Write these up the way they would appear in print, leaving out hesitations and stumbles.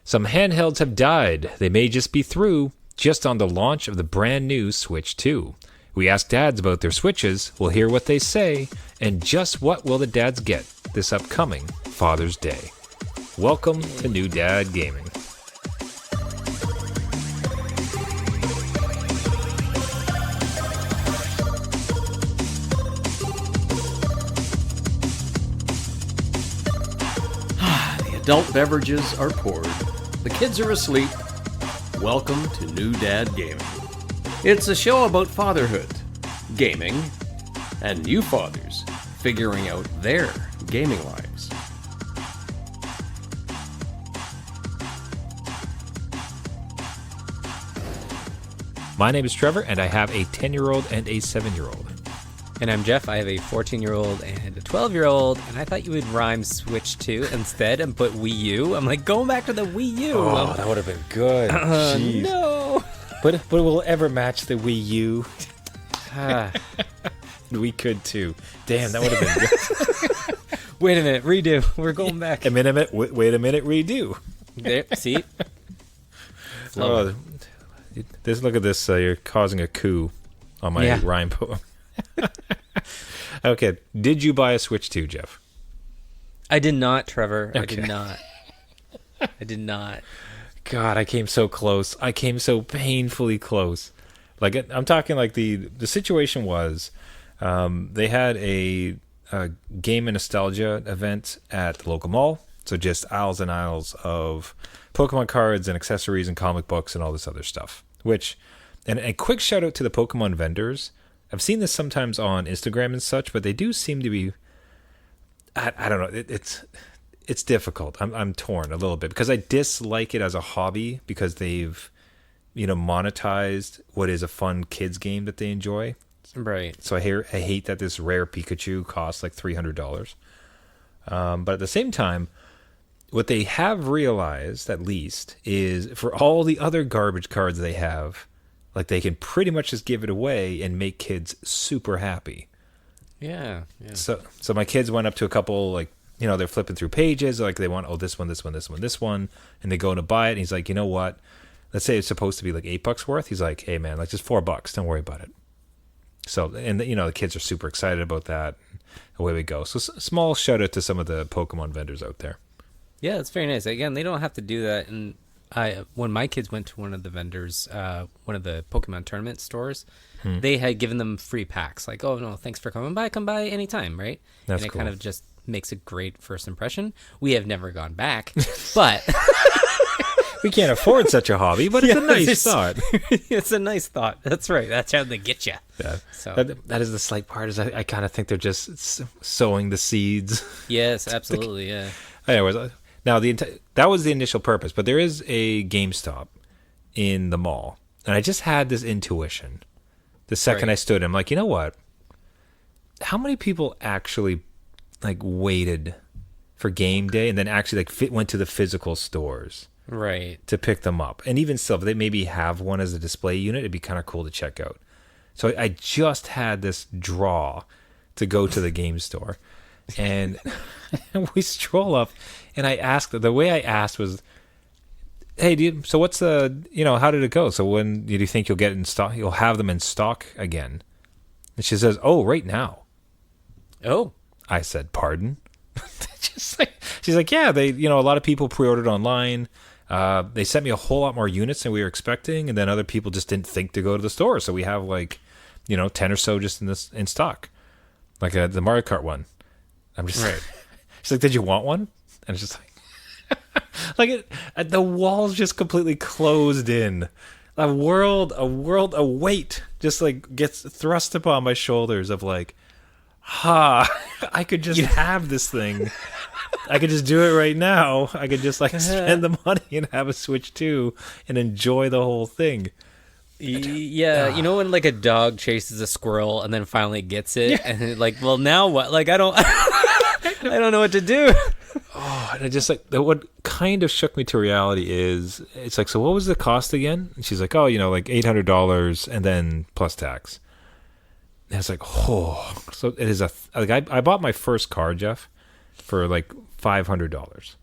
Some handhelds have died. They may just be through, just on the launch of the brand new Switch 2. We asked dads about their Switches, we'll hear what they say, and just what will the dads get this upcoming Father's Day. Welcome to New Dad Gaming. Adult beverages are poured. The kids are asleep. Welcome to New Dad Gaming. It's a show about fatherhood, gaming, and new fathers figuring out their gaming lives. My name is Trevor, and I have a 10-year-old and a 7-year-old. And I'm Jeff. I have a 14-year-old and a 12-year-old, and I thought you would rhyme Switch 2 instead and put Wii U. I'm like, going back to the Wii U. Oh, that would have been good. Jeez. No. But will it ever match the Wii U? We could too. Damn, that would have been good. Wait a minute, redo. We're going back. Wait a minute, redo. There, see? Oh, look at this. You're causing a coup on my rhyme poem. Okay, did you buy a Switch 2, Jeff? I did not, Trevor. Okay. I did not. God, I came so close. I came so painfully close. Like, I'm talking like the situation was, they had a game and nostalgia event at the local mall. So just aisles and aisles of Pokemon cards and accessories and comic books and all this other stuff. And a quick shout out to the Pokemon vendors. I've seen this sometimes on Instagram and such, but they do seem to be, I don't know, it's difficult. I'm torn a little bit because I dislike it as a hobby because they've, monetized what is a fun kids game that they enjoy. Right. So I hate that this rare Pikachu costs like $300. But at the same time, what they have realized, at least, is for all the other garbage cards they have, like they can pretty much just give it away and make kids super happy. Yeah. So my kids went up to a couple, like, they're flipping through pages, like they want, this one, and they go to buy it. And he's like, you know what? Let's say it's supposed to be like $8 worth. He's like, hey man, like just $4. Don't worry about it. So, and the kids are super excited about that. Away we go. So small shout out to some of the Pokemon vendors out there. Yeah, it's very nice. Again, they don't have to do that. And when my kids went to one of the vendors, one of the Pokemon tournament stores, they had given them free packs. Like, oh no, thanks for coming by. Come by anytime, right? That's and it cool. kind of just makes a great first impression. We have never gone back, but we can't afford such a hobby, but it's a nice thought. It's a nice thought. That's right. That's how they get you. Yeah. So that is the slight part. Is I kind of think they're just sowing the seeds. Yes, absolutely. Yeah. Anyways, now that was the initial purpose, but there is a GameStop in the mall, and I just had this intuition. The second I stood, I'm like, you know what? How many people actually like waited for game day and then actually like went to the physical stores? Right. To pick them up. And even still, if they maybe have one as a display unit, it'd be kind of cool to check out. So I just had this draw to go to the game store. And we stroll up, and I asked, the way I asked was, hey, so what's how did it go? So when do you think you'll get in stock? You'll have them in stock again? And she says, oh, right now. Oh. I said, pardon? She's like, yeah, they, a lot of people pre-ordered online. They sent me a whole lot more units than we were expecting, and then other people just didn't think to go to the store. So we have 10 or so just in stock, like the Mario Kart one. I'm just right. She's like, did you want one? And it's just like, the walls just completely closed in. A weight just like gets thrust upon my shoulders of like, I could just have this thing. I could just do it right now. I could just spend the money and have a Switch 2 and enjoy the whole thing. Yeah, you know when like a dog chases a squirrel and then finally gets it, and like, well, now what? Like, I don't know what to do. Oh, and it just what kind of shook me to reality is it's like, so what was the cost again? And she's like, oh, like $800 and then plus tax. And it's like, oh, so it is I bought my first car, Jeff, for like $500.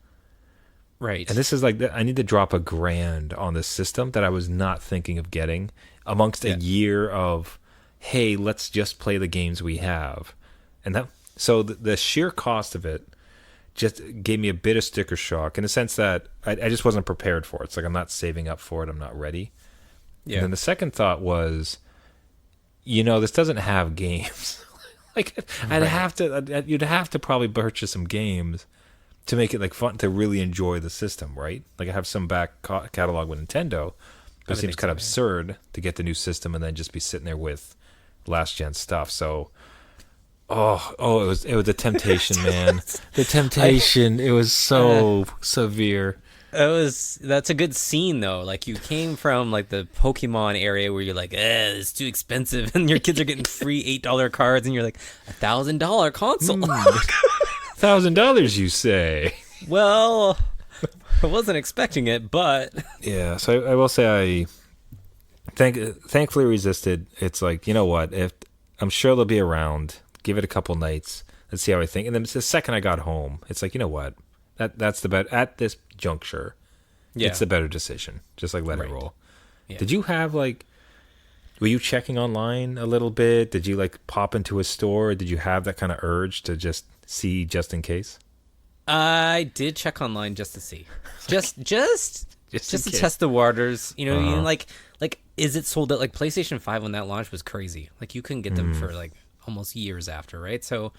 Right. And this is like, I need to drop $1,000 on this system that I was not thinking of getting amongst a year of, hey, let's just play the games we have. And that, so the sheer cost of it just gave me a bit of sticker shock in the sense that I just wasn't prepared for it. It's like, I'm not saving up for it. I'm not ready. Yeah. And then the second thought was, this doesn't have games. Like, you'd have to probably purchase some games to make it like fun to really enjoy the system, right? Like, I have some back catalog with Nintendo, but it seems kind of absurd to get the new system and then just be sitting there with last gen stuff. So, it was a temptation, man. The temptation. It was so severe. That's a good scene though. Like, you came from like the Pokemon area where you're like, it's too expensive, and your kids are getting free $8 cards, and you're like, $1,000 console. $1,000, you say? Well, I wasn't expecting it, but yeah. So I will say thankfully resisted. It's like, you know what? If I'm sure they'll be around, give it a couple nights. Let's see how I think. And then the second I got home, it's like, you know what? That's the better at this juncture. Yeah. It's the better decision. Just like let it roll. Yeah. Did you have were you checking online a little bit? Did you like pop into a store? Or did you have that kind of urge to just see just in case? I did check online just to see, just to test the waters. Like, is it sold out? Like PlayStation 5 when that launched was crazy. Like, you couldn't get them for like almost years after, right? So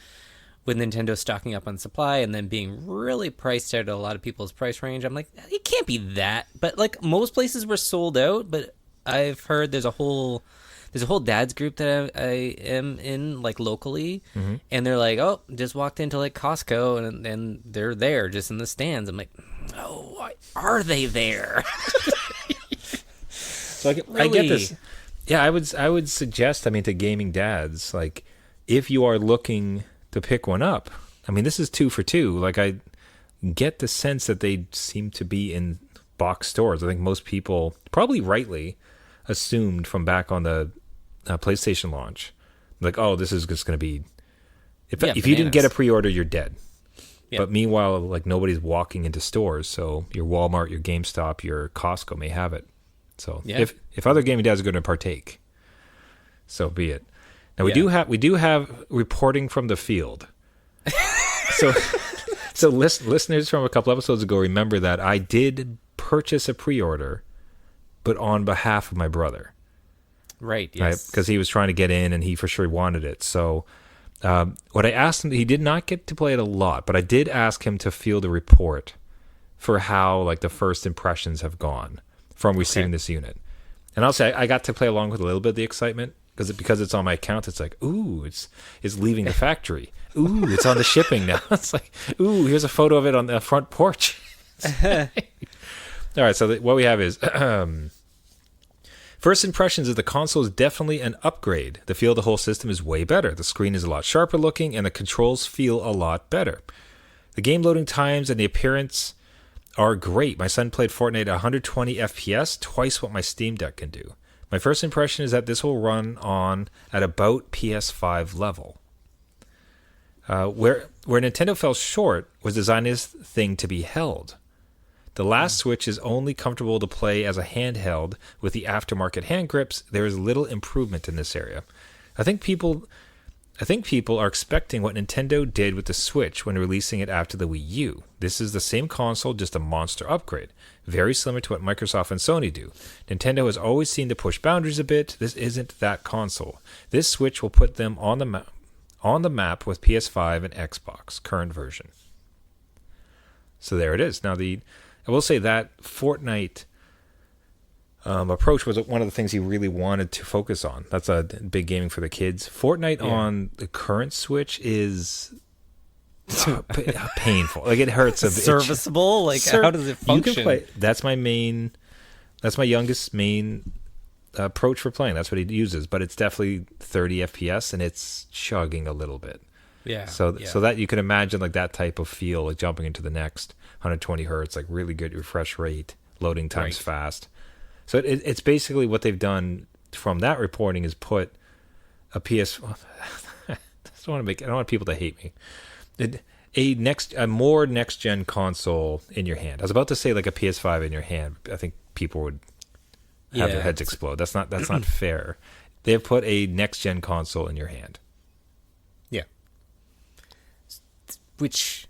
with Nintendo stocking up on supply and then being really priced out at a lot of people's price range, I'm like, it can't be that. But like, most places were sold out. But I've heard there's a whole dads group that I am in, like, locally, and they're like, oh, just walked into like Costco and they're there just in the stands. I'm like, oh, why are they there? So I get this. Yeah, I would suggest, to gaming dads, like, if you are looking to pick one up, this is 2 for 2. Like, I get the sense that they seem to be in box stores. I think most people, probably rightly, assumed from back on the PlayStation launch, like, oh, this is just going to be, if you didn't get a pre-order, you're dead. Yep. But meanwhile, like, nobody's walking into stores, so your Walmart, your GameStop, your Costco may have it. So if other gaming dads are going to partake, so be it. Now we do have reporting from the field. So listeners from a couple episodes ago remember that I did purchase a pre-order, but on behalf of my brother. Right, yes. Because he was trying to get in and he for sure wanted it. So what I asked him, he did not get to play it a lot, but I did ask him to field a report for how, like, the first impressions have gone from receiving this unit. And I'll say I got to play along with a little bit of the excitement because it's on my account. It's like, ooh, it's leaving the factory. Ooh, it's on the shipping now. It's like, ooh, here's a photo of it on the front porch. All right, so what we have is first impressions of the console is definitely an upgrade. The feel of the whole system is way better. The screen is a lot sharper looking, and the controls feel a lot better. The game loading times and the appearance are great. My son played Fortnite at 120 FPS, twice what my Steam Deck can do. My first impression is that this will run on at about PS5 level. Where Nintendo fell short was designing this thing to be held. The last Switch is only comfortable to play as a handheld with the aftermarket hand grips. There is little improvement in this area. I think people are expecting what Nintendo did with the Switch when releasing it after the Wii U. This is the same console, just a monster upgrade. Very similar to what Microsoft and Sony do. Nintendo has always seemed to push boundaries a bit. This isn't that console. This Switch will put them on the map with PS5 and Xbox, current version. So there it is. Now, I will say that Fortnite approach was one of the things he really wanted to focus on. That's a big gaming for the kids. Fortnite on the current Switch is painful. Like, it hurts a bit. Serviceable? Like, how does it function? You can play. That's my youngest main approach for playing. That's what he uses. But it's definitely 30 FPS and it's chugging a little bit. Yeah. So that you can imagine, like, that type of feel, like jumping into the next 120 hertz, like really good refresh rate, loading times fast. So it's basically what they've done from that reporting is put a PS. I don't want people to hate me. a more next gen console in your hand. I was about to say like a PS5 in your hand. I think people would have their heads explode. That's not fair. They've put a next gen console in your hand. Yeah. Which,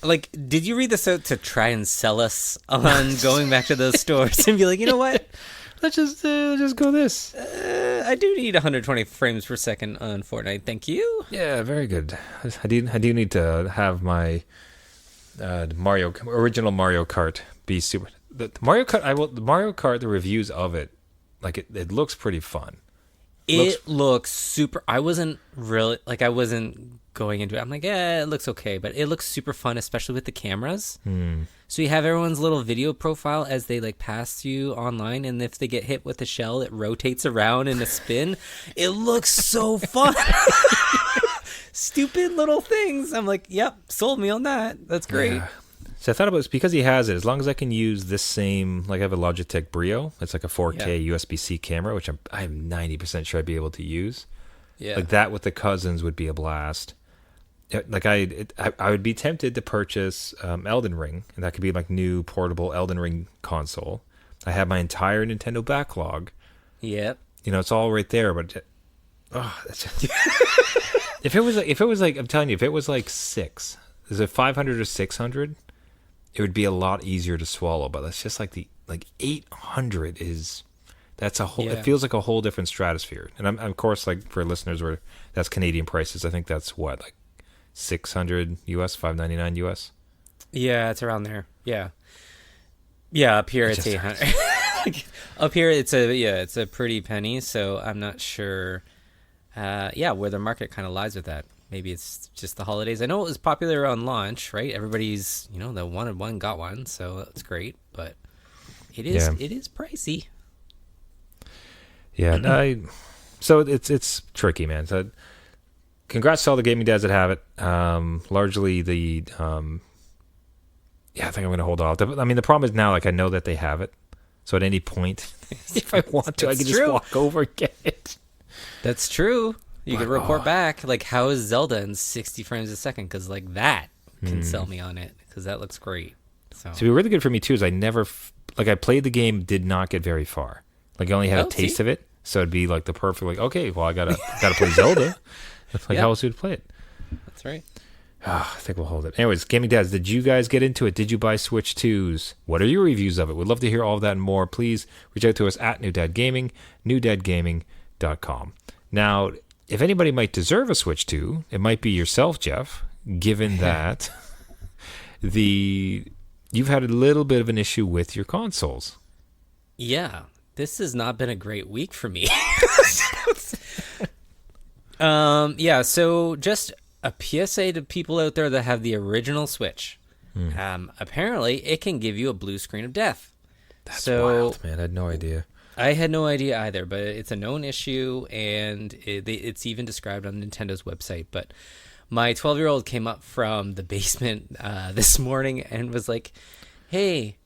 like, did you read this out to try and sell us on going back to those stores and be like, you know what? Let's just go this. I do need 120 frames per second on Fortnite. Thank you. Yeah, very good. I do need to have my original Mario Kart be super. The Mario Kart. The reviews of it, like it looks pretty fun. It looks super. I wasn't going into it. I'm like, yeah, it looks okay, but it looks super fun, especially with the cameras. So you have everyone's little video profile as they like pass you online, and if they get hit with a shell, it rotates around in a spin. It looks so fun. Stupid little things. I'm like, yep, sold me on that. That's great. Yeah. So I thought about it because he has it. As long as I can use this same, like I have a Logitech Brio. It's like a 4K USB-C camera, which I'm 90% sure I'd be able to use. Yeah, like that with the cousins would be a blast. Like I would be tempted to purchase Elden Ring, and that could be like new portable Elden Ring console. I have my entire Nintendo backlog. Yep. It's all right there. But that's just... if it was like I'm telling you, if it was like is it 500 or 600? It would be a lot easier to swallow. But that's just like 800 is. That's a whole. Yeah. It feels like a whole different stratosphere. And I'm of course, like for listeners where that's Canadian prices, I think that's what, like $600 US, $599 US. Yeah, it's around there. Yeah. Up here it's 800. Up here it's a pretty penny. So I'm not sure. Where the market kind of lies with that. Maybe it's just the holidays. I know it was popular on launch, right? Everybody's the wanted one got one, so that's great. But it is pricey. Yeah, so it's tricky, man. So, congrats to all the gaming dads that have it. Largely the, I think I'm gonna hold off. I mean, the problem is now, like, I know that they have it, so at any point, if I want to, I can just walk over and get it. That's true. You could report back, like, how is Zelda in 60 frames a second? Because like that can sell me on it because that looks great. So it'd be really good for me too. Is I never I played the game, did not get very far. Like I only had a taste of it, so it'd be like the perfect like, okay, well I gotta play Zelda. Like how else would you play it? That's right. I think we'll hold it. Anyways, Gaming Dads, did you guys get into it? Did you buy Switch 2s? What are your reviews of it? We'd love to hear all of that and more. Please reach out to us at New Dad Gaming, newdadgaming.com. Now, if anybody might deserve a Switch 2, it might be yourself, Jeff, given that you've had a little bit of an issue with your consoles. Yeah. This has not been a great week for me. So just a PSA to people out there that have the original Switch. Apparently, it can give you a blue screen of death. That's wild, man. I had no idea. I had no idea either, but it's a known issue, and it's even described on Nintendo's website. But my 12-year-old came up from the basement this morning and was like, Hey,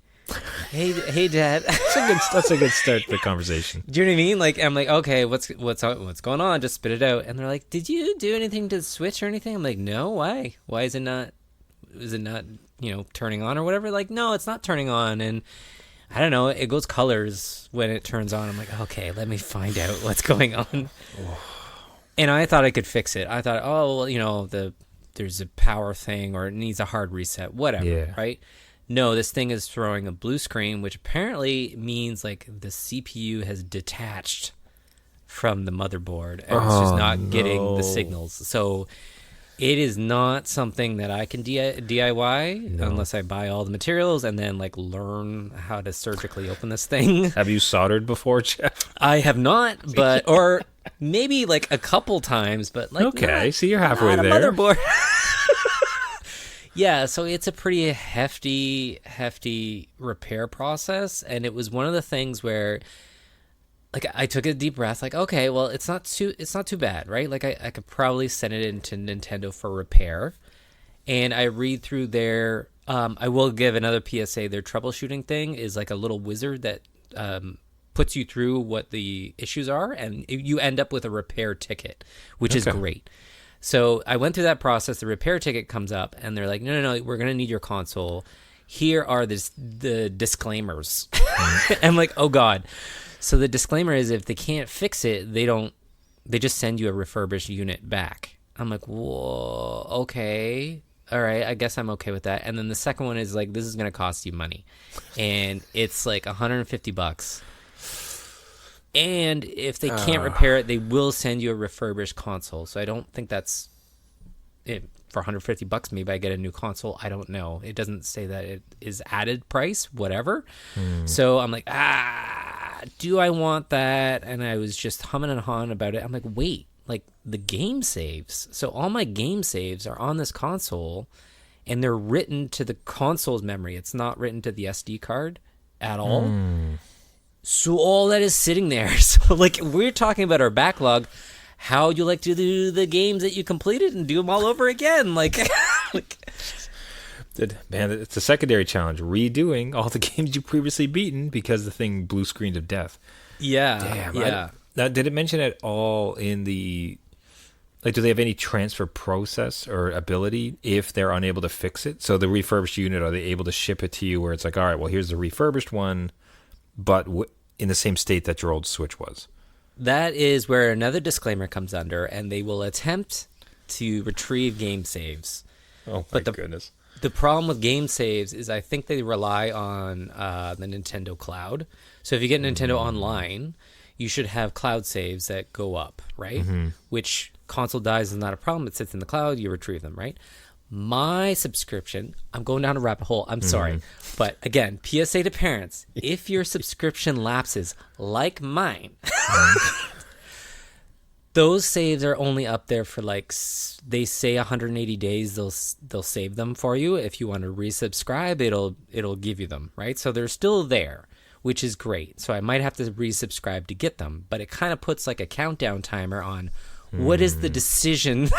Dad. That's a good start to the conversation. Do you know what I mean? Like, I'm like, okay, what's going on? Just spit it out. And they're like, did you do anything to the Switch or anything? I'm like, no. Why? Why is it not? Is it not? Turning on or whatever? Like, no, it's not turning on. And I don't know. It goes colors when it turns on. I'm like, okay, let me find out what's going on. And I thought I could fix it. I thought, oh, well, there's a power thing or it needs a hard reset, whatever, right? No, this thing is throwing a blue screen, which apparently means like the CPU has detached from the motherboard and it's just not getting the signals. So it is not something that I can DIY unless I buy all the materials and then like learn how to surgically open this thing. Have you soldered before, Jeff? I have not, but or maybe like a couple times, but like okay, so you're halfway there. Motherboard. Yeah, so it's a pretty hefty repair process, and it was one of the things where, like, I took a deep breath, like, okay, well, it's not too bad, right? Like, I could probably send it into Nintendo for repair, and I read through their, I will give another PSA, their troubleshooting thing is like a little wizard that puts you through what the issues are, and you end up with a repair ticket, which is great. So I went through that process. The repair ticket comes up, and they're like, no, we're going to need your console. Here are the disclaimers. I'm like, oh, God. So the disclaimer is if they can't fix it, they just send you a refurbished unit back. I'm like, whoa, okay. All right, I guess I'm okay with that. And then the second one is like, this is going to cost you money. And it's like $150. And if they can't repair it, they will send you a refurbished console. So I don't think that's it. For $150, maybe I get a new console. I don't know. It doesn't say that it is added price, whatever. So I'm like, do I want that? And I was just humming and hawing about it. I'm like, wait, like the game saves. So all my game saves are on this console, and they're written to the console's memory. It's not written to the SD card at all. So all that is sitting there. So like we're talking about our backlog. How you like to do the games that you completed and do them all over again? Like Man, it's a secondary challenge. Redoing all the games you previously beaten because the thing blue screened of death. Yeah. Damn. Yeah. Now, did it mention at all in the... Like, do they have any transfer process or ability if they're unable to fix it? So the refurbished unit, are they able to ship it to you where it's like, all right, well, here's the refurbished one, but in the same state that your old Switch was? That is where another disclaimer comes under, and they will attempt to retrieve game saves. Oh, my goodness. The problem with game saves is I think they rely on the Nintendo Cloud. So if you get Nintendo Online, you should have cloud saves that go up, right? Which console dies is not a problem. It sits in the cloud. You retrieve them, right? My subscription, I'm going down a rabbit hole. I'm sorry. But again, PSA to parents, if your subscription lapses like mine, those saves are only up there for like, they say 180 days. They'll save them for you. If you want to resubscribe, it'll give you them, right? So they're still there, which is great. So I might have to resubscribe to get them, but it kind of puts like a countdown timer on what is the decision.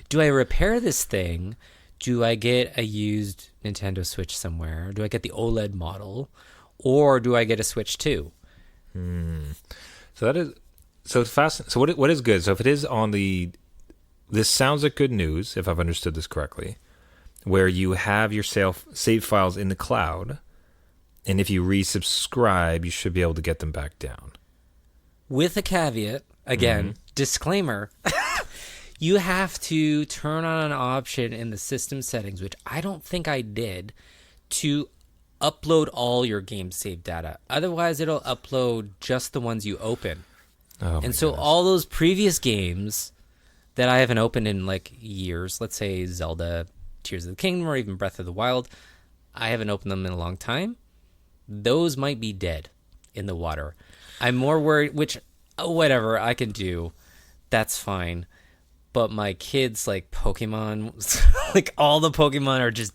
Do I repair this thing? Do I get a used Nintendo Switch somewhere? Do I get the OLED model? Or do I get a Switch 2? So that is... So it's fast. So what is good? So if it is on the... This sounds like good news, if I've understood this correctly, where you have your save files in the cloud, and if you resubscribe, you should be able to get them back down. With a caveat, again, disclaimer... You have to turn on an option in the system settings, which I don't think I did, to upload all your game save data. Otherwise, it'll upload just the ones you open. And so all those previous games that I haven't opened in like years, let's say Zelda, Tears of the Kingdom, or even Breath of the Wild, I haven't opened them in a long time. Those might be dead in the water. I'm more worried, which, whatever, I can do. That's fine. But my kids, like Pokemon, like all the Pokemon are just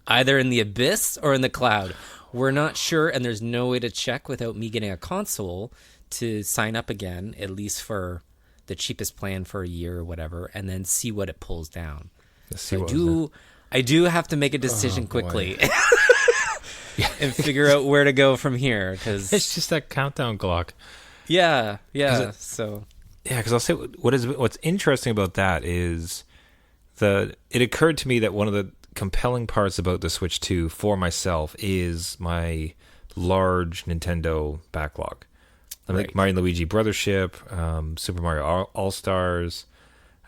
either in the abyss or in the cloud. We're not sure, and there's no way to check without me getting a console to sign up again, at least for the cheapest plan for a year or whatever, and then see what it pulls down. So I do have to make a decision quickly and figure out where to go from here. Cause it's just that countdown clock. Yeah. So... Yeah, because I'll say what's interesting about that is it occurred to me that one of the compelling parts about the Switch 2 for myself is my large Nintendo backlog. I like Mario and Luigi Brothership, Super Mario All-Stars,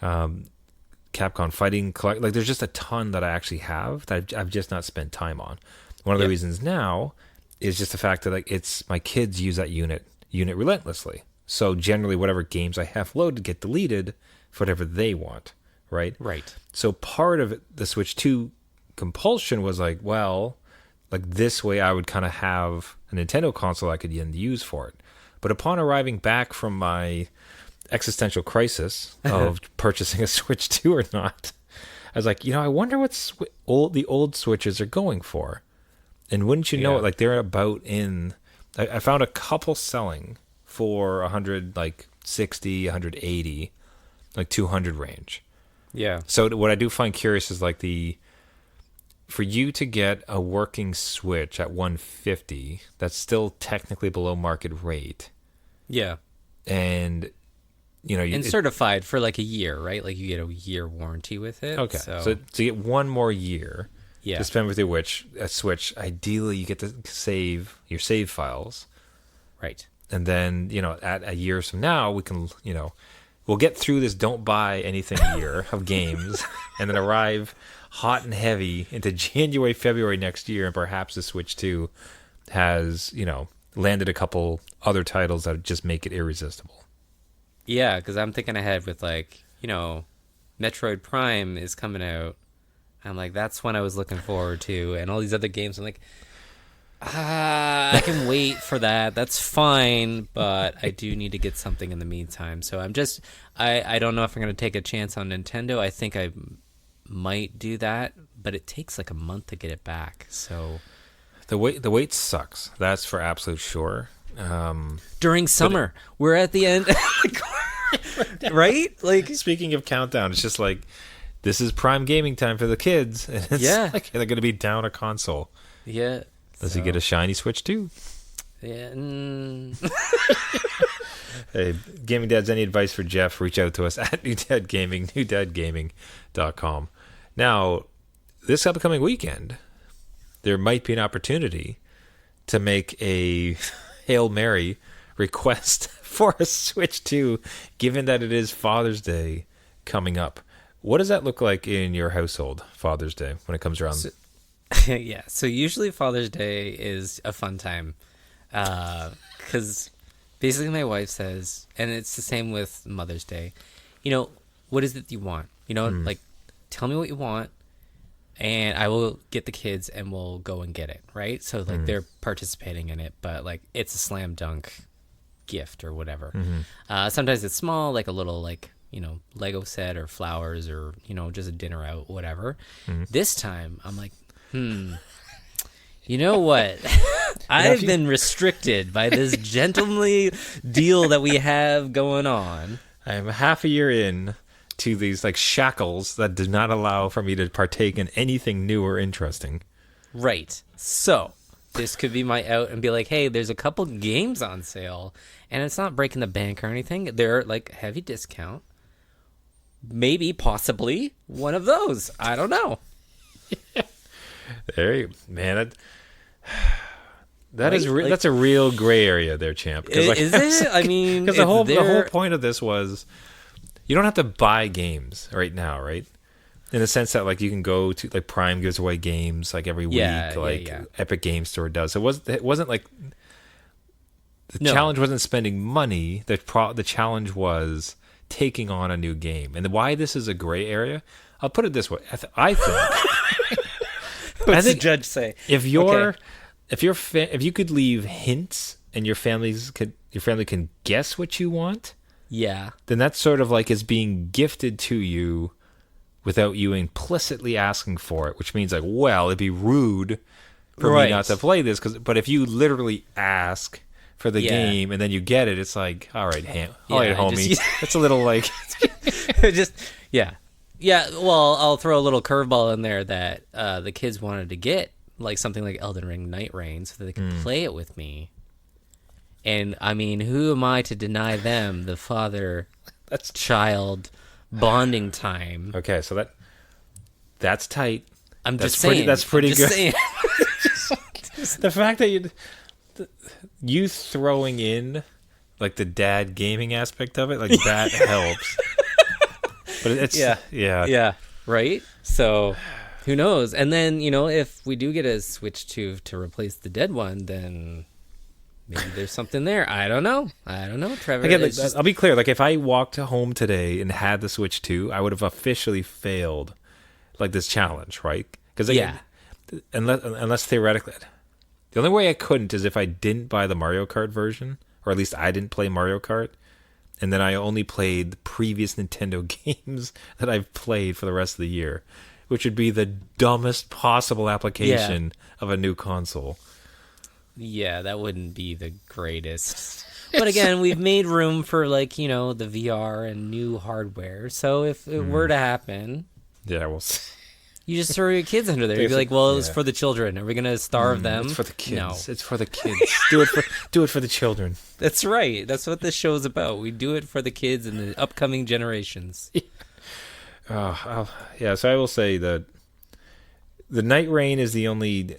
Capcom Fighting Collect. Like, there's just a ton that I actually have that I've just not spent time on. One of the reasons now is just the fact that like my kids use that unit relentlessly. So generally, whatever games I have loaded get deleted for whatever they want, right? Right. So part of the Switch 2 compulsion was like, well, like this way I would kind of have a Nintendo console I could then use for it. But upon arriving back from my existential crisis of purchasing a Switch 2 or not, I was like, I wonder what the old Switches are going for. And wouldn't you know it, like they're about I found a couple selling for 100, like 60, 180, like 200 range. Yeah. So what I do find curious is like for you to get a working Switch at 150, that's still technically below market rate. Yeah. And and certified for like a year, right? Like you get a year warranty with it. Okay, so to get one more year to spend with your Switch, ideally you get to save your save files. Right. And then, at a year from now, we can, we'll get through this don't buy anything year of games and then arrive hot and heavy into January, February next year. And perhaps the Switch 2 has, landed a couple other titles that just make it irresistible. Yeah, because I'm thinking ahead with Metroid Prime is coming out. I'm like, that's one I was looking forward to. And all these other games, I'm like, I can wait for that. That's fine, but I do need to get something in the meantime. So I don't know if I'm going to take a chance on Nintendo. I think I might do that, but it takes like a month to get it back. So the wait sucks. That's for absolute sure. During summer, we're at the end, right? Like, speaking of countdown, it's just like this is prime gaming time for the kids. And it's like they're going to be down a console. Yeah. Does he get a shiny Switch too? Yeah. Hey, Gaming Dads, any advice for Jeff? Reach out to us at New Dad Gaming, newdadgaming.com. Now, this upcoming weekend, there might be an opportunity to make a Hail Mary request for a Switch 2, given that it is Father's Day coming up. What does that look like in your household, Father's Day, when it comes around? Yeah, so usually Father's Day is a fun time because basically my wife says, and it's the same with Mother's Day, what is it you want? Like, tell me what you want, and I will get the kids and we'll go and get it, right? So, like, they're participating in it, but, like, it's a slam dunk gift or whatever. Sometimes it's small, like a little, like, Lego set or flowers or, just a dinner out, whatever. This time, I'm like, you know what? I've been restricted by this gentlemanly deal that we have going on. I am half a year in to these like shackles that do not allow for me to partake in anything new or interesting. Right. So this could be my out and be like, hey, there's a couple games on sale and it's not breaking the bank or anything. They're like heavy discount. Maybe, possibly one of those. I don't know. There you, man. That's a real gray area there, champ. Is it? I mean, because the whole point of this was you don't have to buy games right now, right? In the sense that like you can go to like Prime gives away games like every week, Epic Game Store does. It wasn't like the challenge wasn't spending money. The challenge was taking on a new game. And why this is a gray area, I'll put it this way: I think. What's the judge say? If you could leave hints and your family can guess what you want, then that's sort of like is being gifted to you without you implicitly asking for it, which means like, well, it'd be rude for me not to play this. But if you literally ask for the game and then you get it, it's like, all right, homie. It's a little like Yeah, well, I'll throw a little curveball in there that the kids wanted to get, like something like Elden Ring Night Reign, so that they could play it with me. And, I mean, who am I to deny them the father-child bonding time? Okay, so that's tight. That's saying. That's pretty good. The fact that you throwing in, like, the dad gaming aspect of it, like, that helps. But it's yeah, right. So who knows? And then if we do get a Switch 2 to replace the dead one, then maybe there's something there. I don't know, Trevor. Again, I'll be clear. Like if I walked home today and had the Switch 2, I would have officially failed like this challenge, right? Because unless theoretically, the only way I couldn't is if I didn't buy the Mario Kart version, or at least I didn't play Mario Kart. And then I only played the previous Nintendo games that I've played for the rest of the year, which would be the dumbest possible application of a new console. Yeah, that wouldn't be the greatest. But again, we've made room for like, the VR and new hardware. So if it were to happen... Yeah, we'll see. You just throw your kids under there. You'd be like, well, it's for the children. Are we going to starve them? It's for the kids. No. It's for the kids. do it for the children. That's right. That's what this show's about. We do it for the kids and the upcoming generations. Yeah, so I will say that the Night Rain is the only...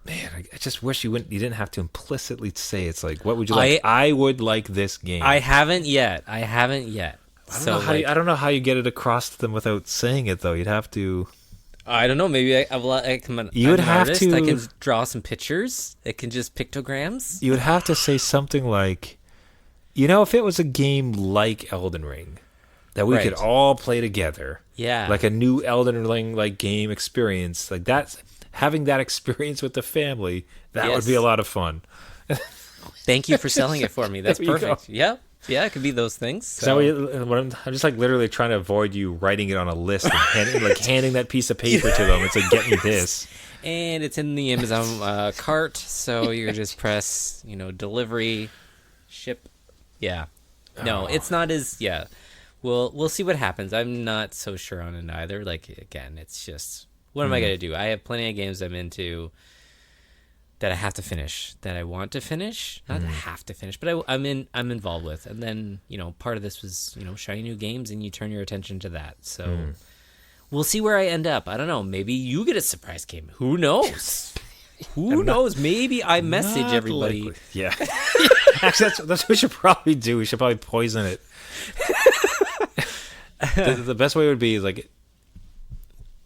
Man, I just wish you didn't have to implicitly say it's like, what would you like? I would like this game. I haven't yet. I don't know how you get it across to them without saying it, though. You'd have to... I don't know. Maybe I'm an artist. I can draw some pictures. It can just pictograms. You would have to say something like, if it was a game like Elden Ring that we could all play together, like a new Elden Ring like game experience, like that's having that experience with the family, that would be a lot of fun. Thank you for selling it for me. That's perfect. Yep. Yeah, it could be those things. So I'm just like literally trying to avoid you writing it on a list and handing that piece of paper to them. It's like, get me this. And it's in the Amazon cart, so you just press, delivery, ship. Yeah. No, it's not as, We'll see what happens. I'm not so sure on it either. Like, again, it's just, what am I going to do? I have plenty of games I'm into that I have to finish, that I want to finish, not have to finish, but I'm involved with. And then, part of this was, shiny new games, and you turn your attention to that. So we'll see where I end up. I don't know. Maybe you get a surprise game. Who knows? Who knows? Maybe I message everybody. Likely. Yeah. Actually, that's what we should probably do. We should probably poison it. The best way would be like,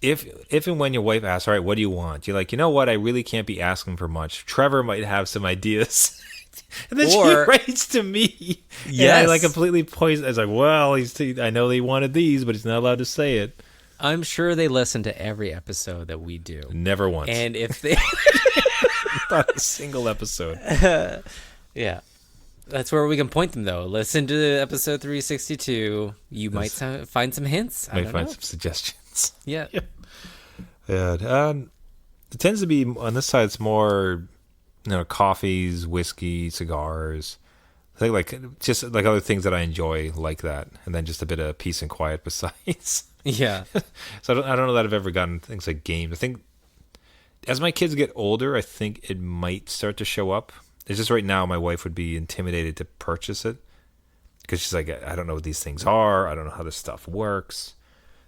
if and when your wife asks, all right, what do you want? You're like, you know what? I really can't be asking for much. Trevor might have some ideas. And then she writes to me. Yeah, I like completely poison. It's like, well, I know they wanted these, but he's not allowed to say it. I'm sure they listen to every episode that we do. Never once. And if they... Not a single episode. Yeah. That's where we can point them, though. Listen to episode 362. You might find some hints. Might find some suggestions. Yeah. Yeah. It tends to be, on this side, it's more, coffees, whiskey, cigars. I think just like other things that I enjoy like that. And then just a bit of peace and quiet besides. Yeah. So I don't know that I've ever gotten things like games. I think as my kids get older, I think it might start to show up. It's just right now my wife would be intimidated to purchase it because she's like, I don't know what these things are. I don't know how this stuff works.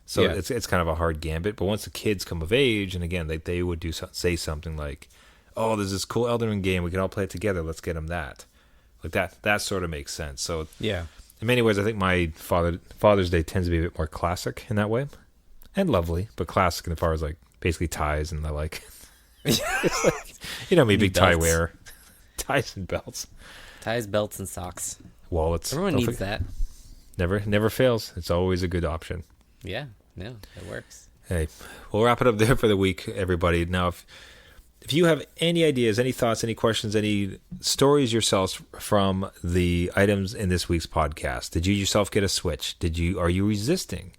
So it's kind of a hard gambit. But once the kids come of age, and again, they would say something like, oh, there's this cool Elden Ring game. We can all play it together. Let's get them that. Like that sort of makes sense. So yeah. In many ways, I think my Father's Day tends to be a bit more classic in that way. And lovely, but classic as far as like basically ties and the like. It's like, me, big tie wearer. Ties and belts. Ties, belts, and socks. Wallets. Everyone needs that. Never fails. It's always a good option. Yeah, no, it works. Hey, we'll wrap it up there for the week, everybody. Now, if you have any ideas, any thoughts, any questions, any stories yourselves from the items in this week's podcast, did you yourself get a Switch? Are you resisting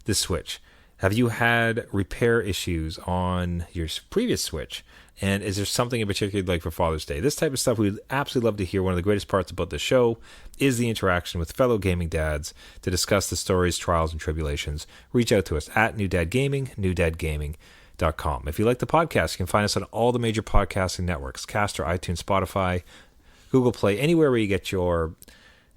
the Switch? Have you had repair issues on your previous Switch? And is there something in particular you'd like for Father's Day? This type of stuff we'd absolutely love to hear. One of the greatest parts about the show is the interaction with fellow gaming dads to discuss the stories, trials, and tribulations. Reach out to us at New Dad Gaming, newdadgaming.com. If you like the podcast, you can find us on all the major podcasting networks, Caster, iTunes, Spotify, Google Play, anywhere where you get your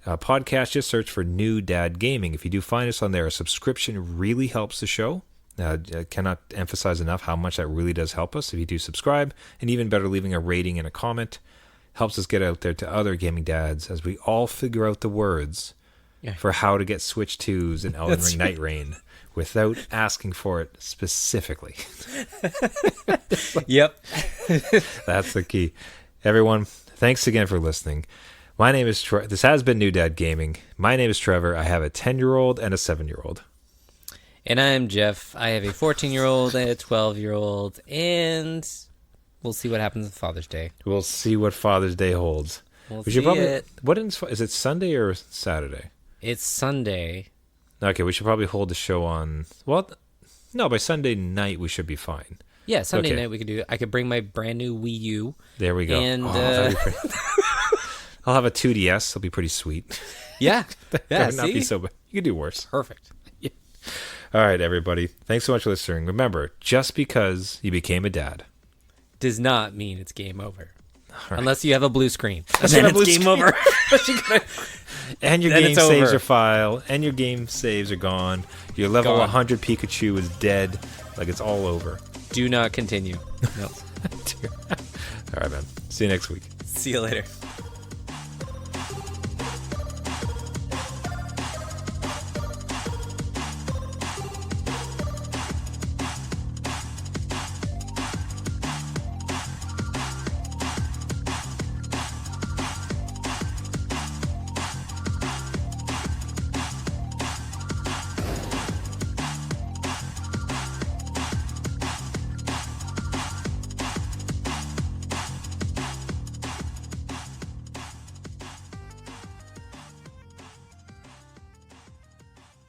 podcast. Just search for New Dad Gaming. If you do find us on there, a subscription really helps the show. I cannot emphasize enough how much that really does help us. If you do subscribe, and even better, leaving a rating and a comment helps us get out there to other gaming dads as we all figure out the words for how to get Switch 2s in Elden Ring Night Rain without asking for it specifically. Yep. That's the key. Everyone, thanks again for listening. My name is this has been New Dad Gaming. My name is Trevor. I have a 10-year-old and a 7-year-old. And I'm Jeff. I have a 14-year-old and a 12-year-old, and we'll see what happens on Father's Day. We'll see what Father's Day holds. We should probably it. Is it Sunday or Saturday? It's Sunday. Okay, we should probably hold the show on. Well, no, by Sunday night we should be fine. Yeah, Sunday night we could do it. I could bring my brand new Wii U. There we go. And I'll have a 2DS. It'll be pretty sweet. Yeah, That would not be so bad. You could do worse. Perfect. Yeah. All right, everybody. Thanks so much for listening. Remember, just because you became a dad Does not mean it's game over. right. Unless you have a blue screen. Unless Then you have a it's blue game screen. over. and your Then game it's saves over. your file, and your game saves are gone. Your level Gone. 100 Pikachu is dead. Like, it's all over. Do not continue. No. All right, man. See you next week. See you later.